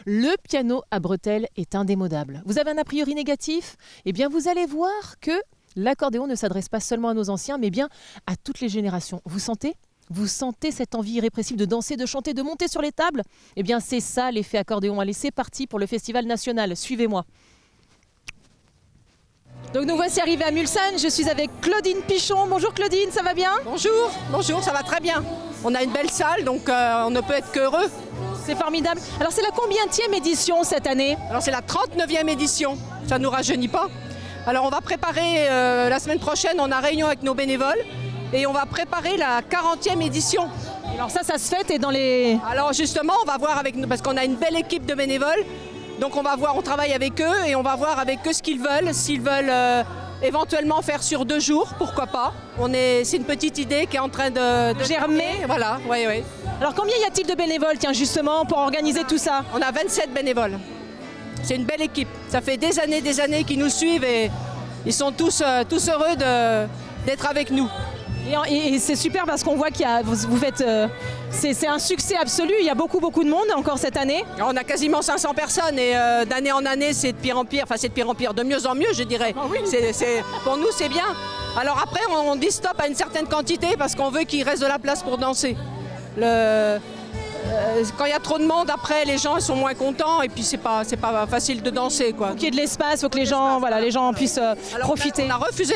Le piano à bretelles est indémodable. Vous avez un a priori négatif? Eh bien, vous allez voir que l'accordéon ne s'adresse pas seulement à nos anciens, mais bien à toutes les générations. Vous sentez? Vous sentez cette envie irrépressible de danser, de chanter, de monter sur les tables? Eh bien, c'est ça l'effet accordéon. Allez, c'est parti pour le Festival national. Suivez-moi. Donc nous voici arrivés à Mulsanne. Je suis avec Claudine Pichon. Bonjour Claudine, ça va bien? Bonjour, ça va très bien. On a une belle salle, donc on ne peut être qu'heureux. C'est formidable. Alors c'est la combienième édition cette année? Alors c'est la 39e édition, ça ne nous rajeunit pas. Alors on va préparer, la semaine prochaine, on a réunion avec nos bénévoles et on va préparer la 40e édition. Alors ça se fête et dans les... Alors justement, on va voir avec nous, parce qu'on a une belle équipe de bénévoles, donc on va voir, on travaille avec eux et on va voir avec eux ce qu'ils veulent, s'ils veulent éventuellement faire sur 2 jours, pourquoi pas. C'est une petite idée qui est en train de germer. Voilà, oui. Alors combien y a-t-il de bénévoles, tiens, justement, pour organiser tout ça? On a 27 bénévoles. C'est une belle équipe. Ça fait des années qu'ils nous suivent et ils sont tous heureux d'être avec nous. Et c'est super parce qu'on voit vous faites... c'est un succès absolu, il y a beaucoup de monde encore cette année. On a quasiment 500 personnes et d'année en année c'est de pire en pire, enfin c'est de pire en pire, de mieux en mieux je dirais. Ah oui. Pour nous c'est bien. Alors après on dit stop à une certaine quantité parce qu'on veut qu'il reste de la place pour danser. Quand il y a trop de monde, après les gens sont moins contents et puis c'est pas facile de danser quoi. Il faut qu'il y ait de l'espace, il faut que les gens puissent profiter.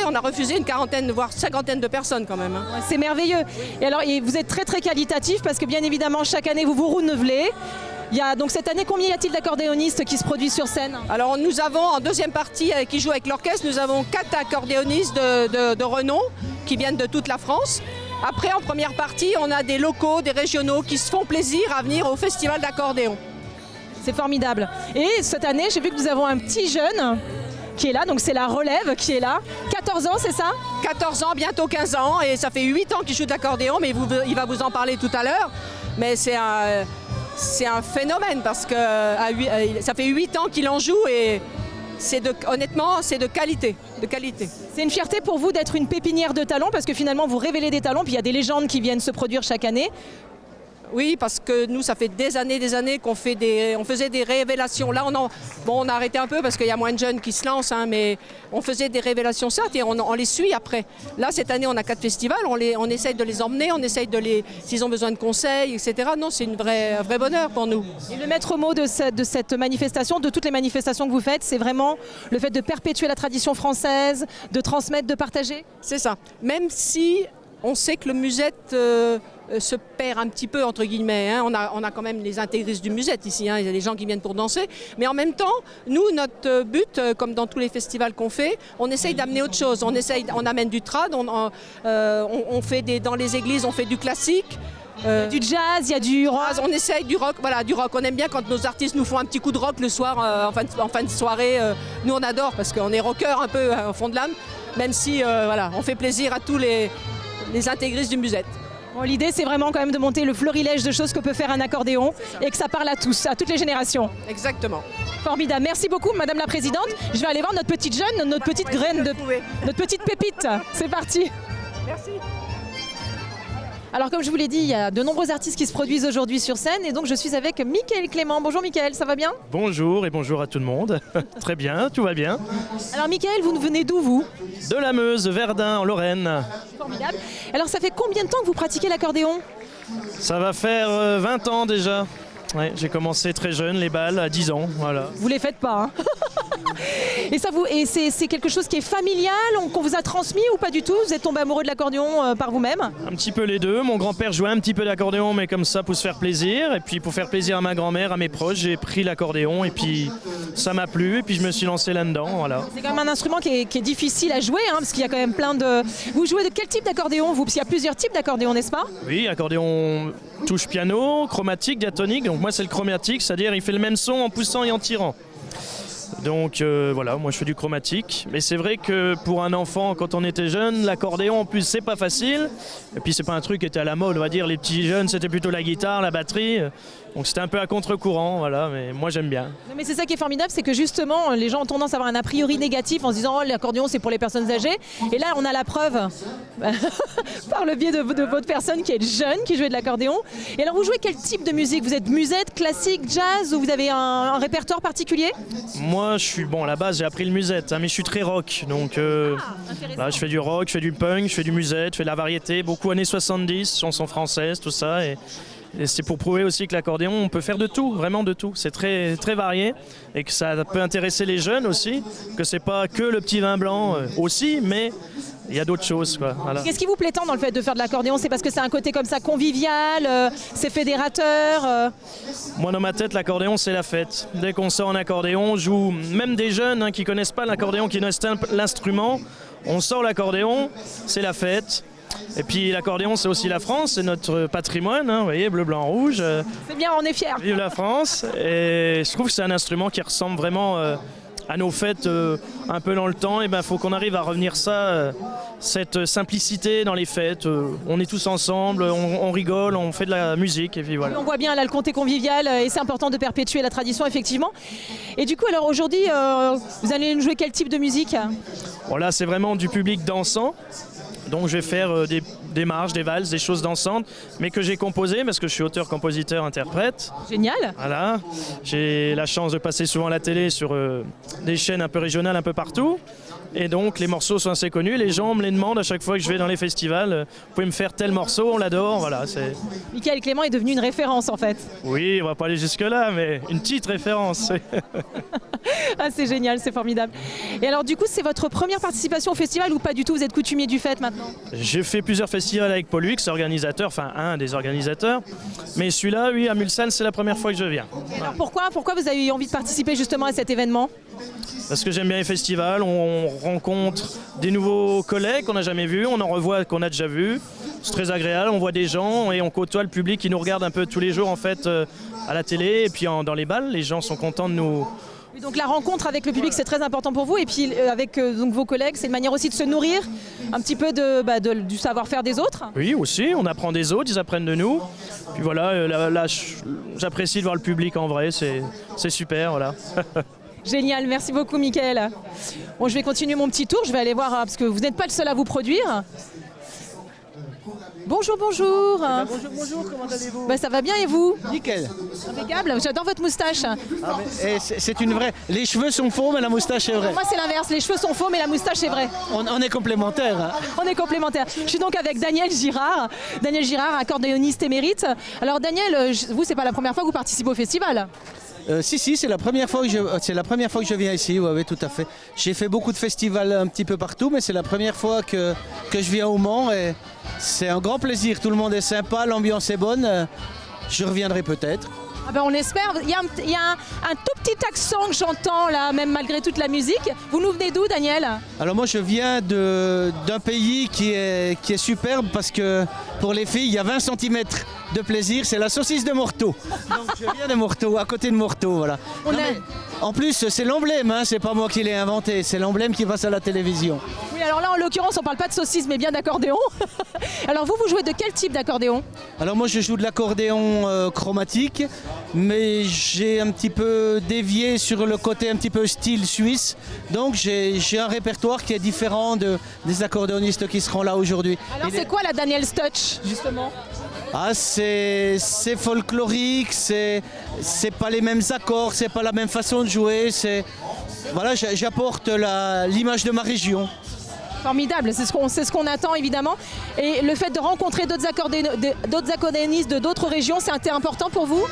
On a refusé une quarantaine, voire 50 de personnes quand même. Hein. C'est merveilleux. Et vous êtes très qualitatif parce que bien évidemment chaque année vous renouvelez. Donc cette année, combien y a-t-il d'accordéonistes qui se produisent sur scène? Alors nous avons en deuxième partie qui joue avec l'orchestre, nous avons 4 accordéonistes de renom qui viennent de toute la France. Après, en première partie, on a des locaux, des régionaux qui se font plaisir à venir au festival d'accordéon. C'est formidable. Et cette année, j'ai vu que nous avons un petit jeune qui est là, donc c'est la relève qui est là. 14 ans, c'est ça? 14 ans, bientôt 15 ans, et ça fait 8 ans qu'il joue de l'accordéon, mais il va vous en parler tout à l'heure. Mais c'est un phénomène parce que ça fait 8 ans qu'il en joue et honnêtement, c'est de qualité. C'est une fierté pour vous d'être une pépinière de talents parce que finalement vous révélez des talents, puis il y a des légendes qui viennent se produire chaque année. Oui, parce que nous, ça fait des années qu'on faisait des révélations. Là, on a arrêté un peu parce qu'il y a moins de jeunes qui se lancent, hein, mais on faisait des révélations certes et on les suit après. Là, cette année, on a 4 festivals, on essaye de les emmener, on essaye s'ils ont besoin de conseils, etc. Non, c'est un vrai bonheur pour nous. Et le maître mot de cette manifestation, de toutes les manifestations que vous faites, c'est vraiment le fait de perpétuer la tradition française, de transmettre, de partager? C'est ça. Même si on sait que le musette se perd un petit peu, entre guillemets. Hein. On a quand même les intégristes du musette ici, hein. Il y a des gens qui viennent pour danser. Mais en même temps, nous, notre but, comme dans tous les festivals qu'on fait, on essaye d'amener autre chose. On amène du trad, on fait dans les églises, on fait du classique. Du jazz, il y a du rock. On essaye du rock, voilà, du rock. On aime bien quand nos artistes nous font un petit coup de rock le soir, en fin de soirée. Nous, on adore parce qu'on est rockers un peu au fond de l'âme, même si on fait plaisir à tous les intégristes du musette. Bon, l'idée, c'est vraiment quand même de monter le florilège de choses que peut faire un accordéon et que ça parle à tous, à toutes les générations. Exactement. Formidable. Merci beaucoup, Madame la Présidente. Je vais aller voir notre petite jeune, notre petite graine, notre petite pépite. C'est parti. Merci. Alors comme je vous l'ai dit, il y a de nombreux artistes qui se produisent aujourd'hui sur scène et donc je suis avec Mickaël Clément. Bonjour Mickaël, ça va bien? Bonjour et bonjour à tout le monde. Très bien, tout va bien. Alors Mickaël, vous venez d'où vous? De la Meuse, Verdun, en Lorraine. Formidable. Alors ça fait combien de temps que vous pratiquez l'accordéon? Ça va faire 20 ans déjà. Ouais, j'ai commencé très jeune, les balles, à 10 ans. Voilà. Vous les faites pas, hein? Et c'est quelque chose qui est familial, qu'on vous a transmis ou pas du tout? Vous êtes tombé amoureux de l'accordéon par vous-même? Un petit peu les deux. Mon grand-père jouait un petit peu d'accordéon, mais comme ça pour se faire plaisir. Et puis pour faire plaisir à ma grand-mère, à mes proches, j'ai pris l'accordéon et puis ça m'a plu et puis je me suis lancé là-dedans. Voilà. C'est quand même un instrument qui est difficile à jouer, hein, parce qu'il y a quand même plein de... Vous jouez de quel type d'accordéon vous? Parce qu'il y a plusieurs types d'accordéon, n'est-ce pas? Oui, accordéon touche piano, chromatique, diatonique. Donc moi c'est le chromatique, c'est-à-dire il fait le même son en poussant et en tirant. Donc voilà, moi je fais du chromatique. Mais c'est vrai que pour un enfant, quand on était jeune, l'accordéon en plus c'est pas facile. Et puis c'est pas un truc qui était à la mode, on va dire. Les petits jeunes c'était plutôt la guitare, la batterie. Donc c'était un peu à contre-courant, voilà, mais moi j'aime bien. Non, mais c'est ça qui est formidable, c'est que justement les gens ont tendance à avoir un a priori négatif en se disant oh, l'accordéon c'est pour les personnes âgées. Et là on a la preuve par le biais de votre personne qui est jeune, qui jouait de l'accordéon. Et alors vous jouez quel type de musique? Vous êtes musette, classique, jazz, ou vous avez un répertoire particulier? Moi je suis, bon à la base j'ai appris le musette, hein, mais je suis très rock. Donc là, je fais du rock, je fais du punk, je fais du musette, je fais de la variété, beaucoup années 70, chansons françaises, tout ça. Et c'est pour prouver aussi que l'accordéon, on peut faire de tout, vraiment de tout. C'est très, très varié et que ça peut intéresser les jeunes aussi, que c'est pas que le petit vin blanc aussi, mais il y a d'autres choses, quoi. Voilà. Qu'est-ce qui vous plaît tant dans le fait de faire de l'accordéon? C'est parce que c'est un côté comme ça convivial, c'est fédérateur Moi, dans ma tête, l'accordéon, c'est la fête. Dès qu'on sort en accordéon, on joue, même des jeunes qui connaissent pas l'accordéon, qui connaissent l'instrument, on sort l'accordéon, c'est la fête. Et puis l'accordéon c'est aussi la France, c'est notre patrimoine, hein, vous voyez, bleu, blanc, rouge. C'est bien, on est fiers. Vive la France. Et je trouve que c'est un instrument qui ressemble vraiment à nos fêtes un peu dans le temps. Et ben faut qu'on arrive à revenir ça, cette simplicité dans les fêtes. On est tous ensemble, on rigole, on fait de la musique et puis voilà. On voit bien là le côté convivial et c'est important de perpétuer la tradition effectivement. Et du coup alors aujourd'hui vous allez nous jouer quel type de musique? Bon, là c'est vraiment du public dansant. Donc je vais faire des marches, des valses, des choses dansantes, mais que j'ai composées parce que je suis auteur, compositeur, interprète. Génial. Voilà. J'ai la chance de passer souvent à la télé sur des chaînes un peu régionales un peu partout. Et donc les morceaux sont assez connus, les gens me les demandent à chaque fois que je vais dans les festivals. Vous pouvez me faire tel morceau, on l'adore, voilà. Michael Clément est devenu une référence en fait. Oui, on va pas aller jusque là, mais une petite référence. Ah, c'est génial, c'est formidable. Et alors du coup c'est votre première participation au festival ou pas du tout? Vous êtes coutumier du fait maintenant? J'ai fait plusieurs festivals avec Paul Huix, organisateur, enfin un des organisateurs. Mais celui-là, oui, à Mulsanne, c'est la première fois que je viens. Et alors pourquoi vous avez eu envie de participer justement à cet événement? Parce que j'aime bien les festivals, on rencontre des nouveaux collègues qu'on n'a jamais vus, on en revoit qu'on a déjà vus. C'est très agréable, on voit des gens et on côtoie le public qui nous regarde un peu tous les jours en fait à la télé et puis dans les balles, les gens sont contents de nous. Et donc la rencontre avec le public c'est très important pour vous et puis avec donc, vos collègues c'est une manière aussi de se nourrir un petit peu du savoir-faire des autres. Oui aussi, on apprend des autres, ils apprennent de nous. Puis voilà, là j'apprécie de voir le public en vrai, c'est super, voilà. Génial, merci beaucoup Michael. Bon, je vais continuer mon petit tour, je vais aller voir, parce que vous n'êtes pas le seul à vous produire. Bonjour, bonjour. Bonjour, comment allez-vous? Ça va bien et vous? Nickel. Impeccable, j'adore votre moustache. C'est une vraie. Les cheveux sont faux, mais la moustache est vraie. Moi c'est l'inverse, les cheveux sont faux mais la moustache est vraie. On est complémentaires. Hein. On est complémentaires. Je suis donc avec Daniel Girard. Daniel Girard, accordéoniste émérite. Alors Daniel, vous c'est pas la première fois que vous participez au festival? Si, c'est la première fois que je viens ici, oui, tout à fait. J'ai fait beaucoup de festivals un petit peu partout, mais c'est la première fois que je viens au Mans et c'est un grand plaisir. Tout le monde est sympa, l'ambiance est bonne. Je reviendrai peut-être. Ah ben on espère. Il y a un tout petit accent que j'entends là, même malgré toute la musique. Vous nous venez d'où, Daniel? Alors moi je viens d'un pays qui est superbe parce que pour les filles il y a 20 cm de plaisir, c'est la saucisse de Morteau. Donc je viens de Morteau, à côté de Morteau, voilà. En plus c'est l'emblème, hein, c'est pas moi qui l'ai inventé, c'est l'emblème qui passe à la télévision. Oui alors là en l'occurrence on parle pas de saucisse mais bien d'accordéon. Alors vous jouez de quel type d'accordéon? Alors moi je joue de l'accordéon chromatique, mais j'ai un petit peu dévié sur le côté un petit peu style suisse. Donc j'ai un répertoire qui est différent des accordéonistes qui seront là aujourd'hui. Alors c'est quoi la Daniel's Touch justement? Ah, c'est folklorique, c'est pas les mêmes accords, c'est pas la même façon de jouer. Voilà, j'apporte l'image de ma région. Formidable, c'est ce qu'on attend évidemment. Et le fait de rencontrer d'autres accordéonistes de d'autres régions, c'est important pour vous?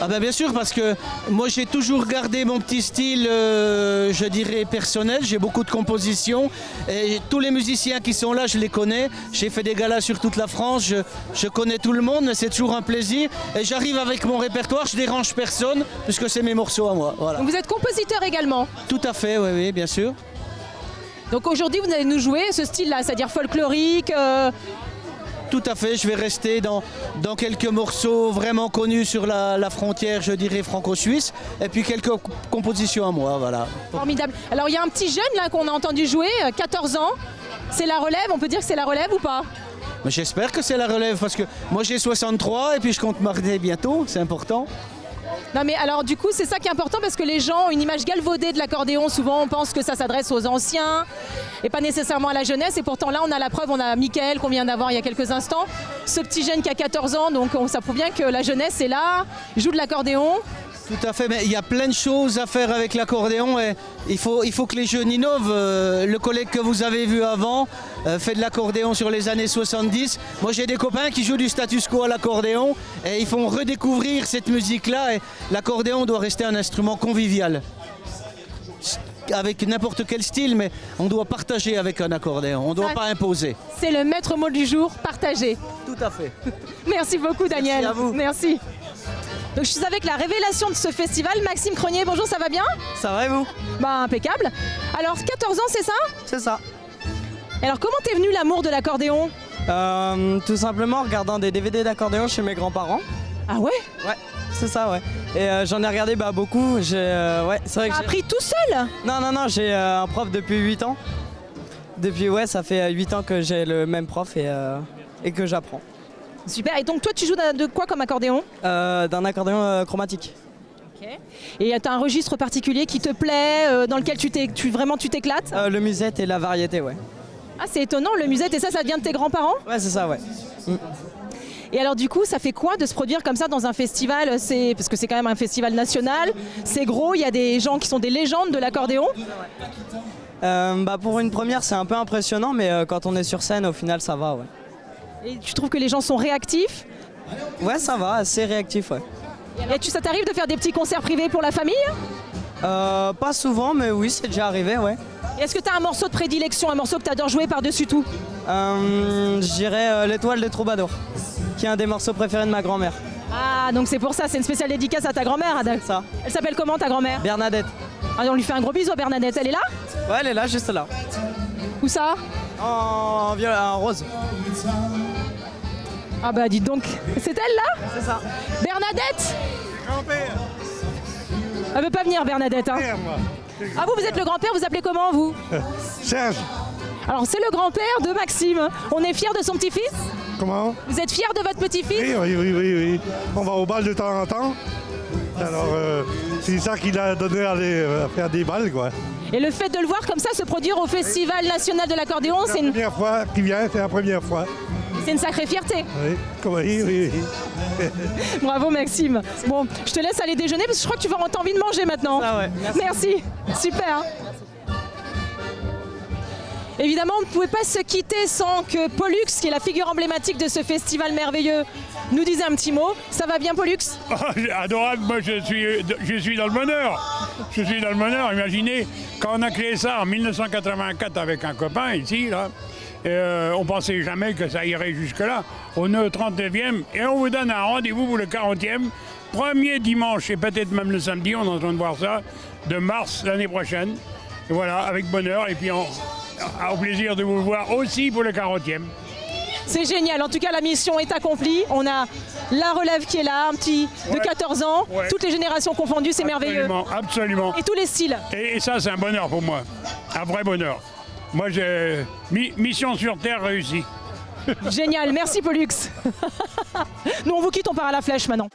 Ah ben bien sûr, parce que moi j'ai toujours gardé mon petit style, je dirais personnel, j'ai beaucoup de compositions et tous les musiciens qui sont là je les connais, j'ai fait des galas sur toute la France, je connais tout le monde, c'est toujours un plaisir et j'arrive avec mon répertoire, je dérange personne puisque c'est mes morceaux à moi. Voilà. Donc vous êtes compositeur également? Tout à fait, oui, bien sûr. Donc aujourd'hui vous allez nous jouer ce style-là, c'est-à-dire folklorique tout à fait. Je vais rester dans quelques morceaux vraiment connus sur la frontière, je dirais franco-suisse, et puis quelques compositions à moi, voilà. Formidable. Alors il y a un petit jeune là qu'on a entendu jouer, 14 ans. C'est la relève, on peut dire que c'est la relève ou pas? Mais j'espère que c'est la relève parce que moi j'ai 63 et puis je compte m'arrêter bientôt, c'est important. Non mais alors du coup c'est ça qui est important parce que les gens ont une image galvaudée de l'accordéon. Souvent on pense que ça s'adresse aux anciens et pas nécessairement à la jeunesse. Et pourtant là on a la preuve, on a Mickaël qu'on vient d'avoir il y a quelques instants. Ce petit jeune qui a 14 ans, donc ça prouve bien que la jeunesse est là, joue de l'accordéon. Tout à fait, mais il y a plein de choses à faire avec l'accordéon et il faut que les jeunes innovent. Le collègue que vous avez vu avant fait de l'accordéon sur les années 70. Moi j'ai des copains qui jouent du status quo à l'accordéon et ils font redécouvrir cette musique-là. Et l'accordéon doit rester un instrument convivial. Avec n'importe quel style, mais on doit partager avec un accordéon, on ne doit pas imposer. C'est le maître mot du jour, partager. Tout à fait. Merci beaucoup Daniel. Merci à vous. Merci. Donc je suis avec la révélation de ce festival, Maxime Crenier. Bonjour, ça va bien? Ça va et vous? Bah impeccable. Alors 14 ans c'est ça? C'est ça. Et alors comment t'es venu l'amour de l'accordéon? Tout simplement en regardant des DVD d'accordéon chez mes grands-parents. Ah ouais? Ouais, c'est ça, ouais. Et j'en ai regardé beaucoup. Ouais, c'est vrai que T'as appris tout seul? Non, j'ai un prof depuis 8 ans. Ouais, ça fait 8 ans que j'ai le même prof et que j'apprends. Super. Et donc toi tu joues de quoi comme accordéon? D'un accordéon chromatique. Ok. Et t'as un registre particulier qui te plaît, dans lequel tu t'éclates? Le musette et la variété, ouais. Ah c'est étonnant, le musette, et ça vient de tes grands-parents? Ouais, c'est ça, ouais. Et alors du coup ça fait quoi de se produire comme ça dans un festival? Parce que c'est quand même un festival national, c'est gros, il y a des gens qui sont des légendes de l'accordéon. Pour une première c'est un peu impressionnant, mais quand on est sur scène au final ça va, ouais. Et tu trouves que les gens sont réactifs? Ouais, ça va, assez réactif, ouais. Et ça t'arrive de faire des petits concerts privés pour la famille? Pas souvent, mais oui, c'est déjà arrivé, ouais. Et est-ce que tu as un morceau de prédilection, un morceau que tu adores jouer par-dessus tout? Je dirais L'étoile des troubadours, qui est un des morceaux préférés de ma grand-mère. Ah, donc c'est pour ça, c'est une spéciale dédicace à ta grand-mère, Adal. Ça. Elle s'appelle comment ta grand-mère? Bernadette. Ah, on lui fait un gros bisou à Bernadette, elle est là? Ouais, elle est là, juste là. Où ça? En rose. Ah bah dites donc, c'est elle là? C'est ça. Bernadette? Grand-père. Elle veut pas venir Bernadette, hein? Ah vous êtes le grand-père, vous appelez comment vous? Serge. Alors c'est le grand-père de Maxime. On est fiers de son petit-fils? Comment? Vous êtes fiers de votre petit-fils? Oui. On va au bal de temps en temps. Alors c'est ça qu'il a donné à aller faire des balles, quoi. Et le fait de le voir comme ça se produire au Festival National de l'Accordéon, C'est la première fois qu'il vient, c'est la première fois. c'est une sacrée fierté. Oui. Bravo Maxime. Bon, je te laisse aller déjeuner parce que je crois que tu vas avoir envie de manger maintenant. Ah ouais. Merci. Super. Évidemment, on ne pouvait pas se quitter sans que Pollux, qui est la figure emblématique de ce festival merveilleux, nous dise un petit mot. Ça va bien Pollux? Oh, adorable, moi je suis dans le bonheur. Je suis dans le bonheur, imaginez, quand on a créé ça en 1984 avec un copain ici, là, on pensait jamais que ça irait jusque-là. On est au 39e et on vous donne un rendez-vous pour le 40e, premier dimanche et peut-être même le samedi, on est en train de voir ça, de mars l'année prochaine. Et voilà, avec bonheur et puis au plaisir de vous voir aussi pour le 40e. C'est génial, en tout cas la mission est accomplie. On a la relève qui est là, un petit de 14 ans, Ouais. Toutes les générations confondues, c'est merveilleux. Absolument. Et tous les styles. Et ça, c'est un bonheur pour moi. Un vrai bonheur. Moi, j'ai mission sur Terre réussie. Génial, merci Pollux. Nous on vous quitte, on part à la flèche maintenant.